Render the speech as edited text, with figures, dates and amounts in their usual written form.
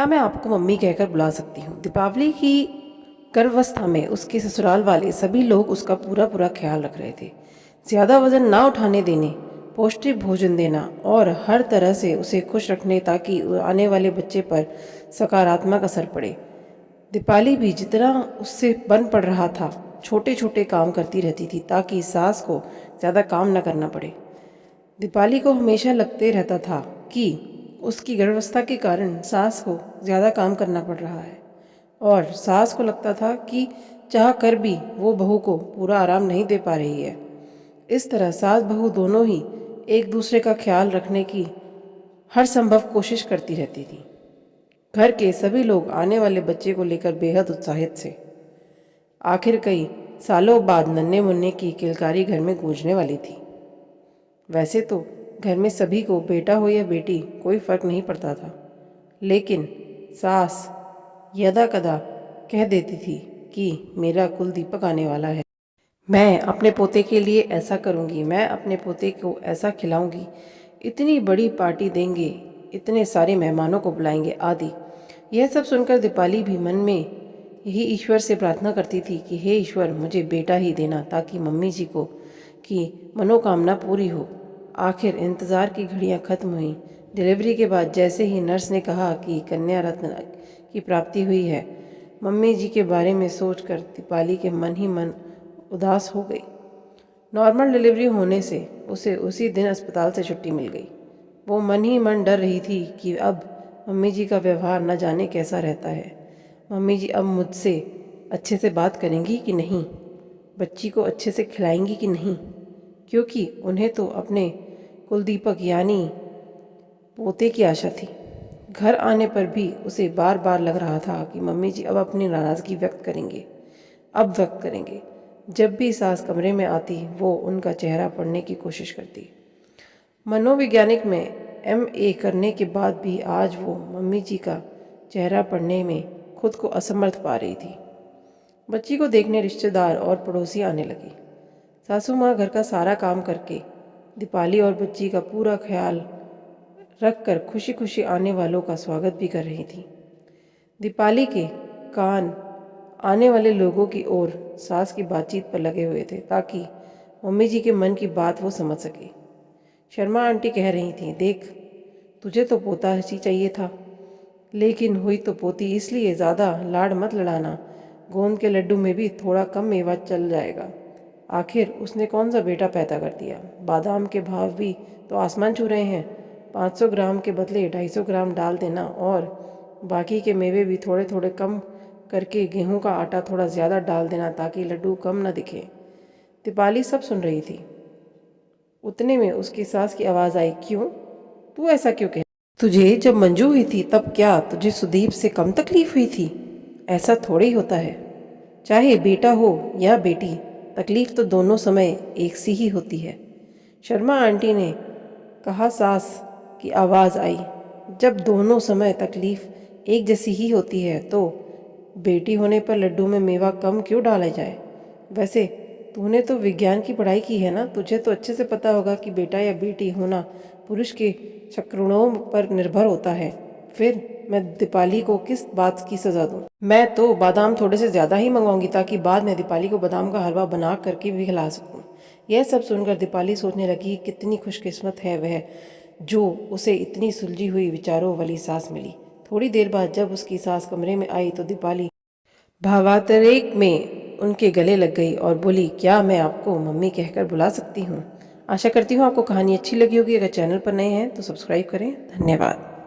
मैं आपको मम्मी कहकर बुला सकती हूँ। दीपावली की गर्भावस्था में उसके ससुराल वाले सभी लोग उसका पूरा पूरा ख्याल रख रहे थे। ज़्यादा वजन ना उठाने देने, पौष्टिक भोजन देना और हर तरह से उसे खुश रखने ताकि आने वाले बच्चे पर सकारात्मक असर पड़े। दीपाली भी जितना उससे बन पड़ रहा था, छोटे छोटे काम करती रहती थी ताकि सास को ज़्यादा काम न करना पड़े। दीपाली को हमेशा लगते रहता था कि उसकी गर्भावस्था के कारण सास को ज़्यादा काम करना पड़ रहा है और सास को लगता था कि चाह कर भी वो बहू को पूरा आराम नहीं दे पा रही है। इस तरह सास बहू दोनों ही एक दूसरे का ख्याल रखने की हर संभव कोशिश करती रहती थी। घर के सभी लोग आने वाले बच्चे को लेकर बेहद उत्साहित थे। आखिर कई सालों बाद नन्हे मुन्ने की किलकारी घर में गूंजने वाली थी। वैसे तो घर में सभी को बेटा हो या बेटी कोई फर्क नहीं पड़ता था, लेकिन सास यदा कदा कह देती थी कि मेरा कुल दीपक आने वाला है, मैं अपने पोते के लिए ऐसा करूँगी, मैं अपने पोते को ऐसा खिलाऊंगी, इतनी बड़ी पार्टी देंगे, इतने सारे मेहमानों को बुलाएंगे आदि। यह सब सुनकर दीपाली भी मन में यही ईश्वर से प्रार्थना करती थी कि हे ईश्वर, मुझे बेटा ही देना ताकि मम्मी जी को की मनोकामना पूरी हो। आखिर इंतज़ार की घड़ियां खत्म हुई। डिलीवरी के बाद जैसे ही नर्स ने कहा कि कन्या रत्न की प्राप्ति हुई है, मम्मी जी के बारे में सोचकर दीपाली के मन ही मन उदास हो गई। नॉर्मल डिलीवरी होने से उसे उसी दिन अस्पताल से छुट्टी मिल गई। वो मन ही मन डर रही थी कि अब मम्मी जी का व्यवहार न जाने कैसा रहता है। मम्मी जी अब मुझसे अच्छे से बात करेंगी कि नहीं, बच्ची को अच्छे से खिलाएंगी कि नहीं, क्योंकि उन्हें तो अपने कुलदीपक यानी पोते की आशा थी। घर आने पर भी उसे बार बार लग रहा था कि मम्मी जी अब अपनी नाराज़गी व्यक्त करेंगे। जब भी सास कमरे में आती वो उनका चेहरा पढ़ने की कोशिश करती। मनोवैज्ञानिक में MA करने के बाद भी आज वो मम्मी जी का चेहरा पढ़ने में खुद को असमर्थ पा रही थी। बच्ची को देखने रिश्तेदार और पड़ोसी आने लगे। सासू माँ घर का सारा काम करके दीपाली और बच्ची का पूरा ख्याल रख कर खुशी खुशी आने वालों का स्वागत भी कर रही थी। दीपाली के कान आने वाले लोगों की ओर सास की बातचीत पर लगे हुए थे ताकि मम्मी जी के मन की बात वो समझ सके। शर्मा आंटी कह रही थी, देख, तुझे तो पोता ही चाहिए था, लेकिन हुई तो पोती, इसलिए ज़्यादा लाड़ मत लड़ाना। गोंद के लड्डू में भी थोड़ा कम मेवा चल जाएगा। आखिर उसने कौन सा बेटा पैदा कर दिया। बादाम के भाव भी तो आसमान छू रहे हैं। 500 ग्राम के बदले 250 ग्राम डाल देना और बाकी के मेवे भी थोड़े थोड़े कम करके गेहूं का आटा थोड़ा ज़्यादा डाल देना ताकि लड्डू कम न दिखे। दीपाली सब सुन रही थी। उतने में उसकी सास की आवाज़ आई, क्यों, तू ऐसा क्यों कह? तुझे जब मंजू हुई थी तब क्या तुझे सुदीप से कम तकलीफ हुई थी? ऐसा थोड़ी होता है, चाहे बेटा हो या बेटी, तकलीफ तो दोनों समय एक सी ही होती है। शर्मा आंटी ने कहा। सास की आवाज़ आई, जब दोनों समय तकलीफ एक जैसी ही होती है तो बेटी होने पर लड्डू में मेवा कम क्यों डाला जाए? वैसे तूने तो विज्ञान की पढ़ाई की है ना, तुझे तो अच्छे से पता होगा कि बेटा या बेटी होना पुरुष के शुक्राणुओं पर निर्भर होता है। फिर मैं दीपाली को किस बात की सज़ा दूँ? मैं तो बादाम थोड़े से ज़्यादा ही मंगवाऊंगी ताकि बाद में दीपाली को बादाम का हलवा बना करके भी खिला सकूँ। यह सब सुनकर दीपाली सोचने लगी कितनी खुशकिस्मत है वह जो उसे इतनी सुलझी हुई विचारों वाली सास मिली। थोड़ी देर बाद जब उसकी सास कमरे में आई तो दीपाली भावांतरेक में उनके गले लग गई और बोली, क्या मैं आपको मम्मी कहकर बुला सकती हूँ? आशा करती हूँ आपको कहानी अच्छी लगी होगी। अगर चैनल पर नए हैं तो सब्सक्राइब करें। धन्यवाद।